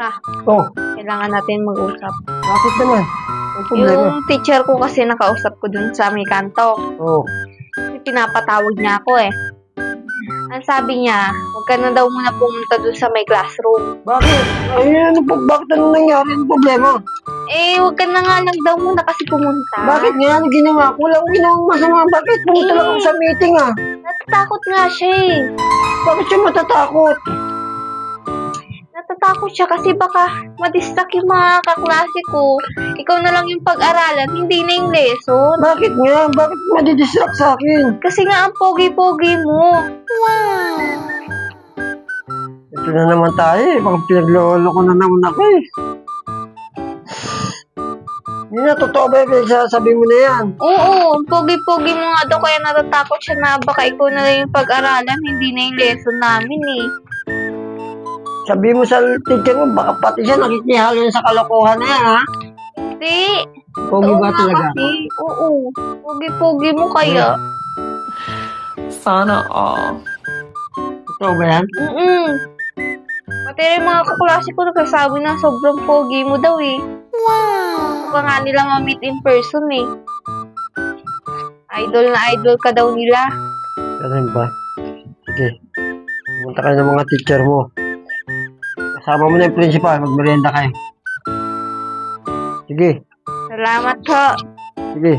Ah, Oh, kailangan natin mag-usap. bakit naman? Ang problema. Yung teacher ko kasi nakausap ko dun sa may kanto. Oh, Kasi pinapatawag niya ako eh. Ang sabi niya, huwag ka na daw muna pumunta dun sa may classroom. bakit? Ay, ano po, bakit anong nangyari? Ang problema? Eh, huwag ka na nga lang daw muna kasi pumunta. Bakit nga? Ano ginawa ko? Wala akong ginawang masama. Bakit? Pumunta lang ako sa meeting ah. Natatakot nga siya eh. Bakit siya matatakot? Natatakot siya kasi baka madistract yung mga kaklase ko. Ikaw na lang yung pag-aralan, hindi na yung lesson. Bakit nga? Bakit madidistract sa akin? Kasi nga ang pogi-pogi mo. Ito na naman tayo eh. Baka pinaglolo ko na naman ako eh. Hindi na, totoo ba yung sasabi mo na yan? Oo, ang pogi-pogi mo nga daw kaya natatakot siya na baka ikaw na lang yung pag-aralan, hindi na yung lesson namin eh. Sabi mo sa teacher mo, baka pati siya nakikihalo sa kalokohan na yan ha? Hindi. Pogi Oo ba nga talaga? kasi. Oo. Pogi-pogi mo kaya. Sana all. Totoo ba yan? Pati rin mga kaklase ko nagsasabi na sobrang pogi mo daw eh. Wow! Baka nga nila ma-meet in person eh. Idol na idol ka daw nila. Ganun ba? Sige. Pumunta kayo ng mga teacher mo. Kasama mo na yung principal, magmerienda kayo. Sige. Salamat po. Sige.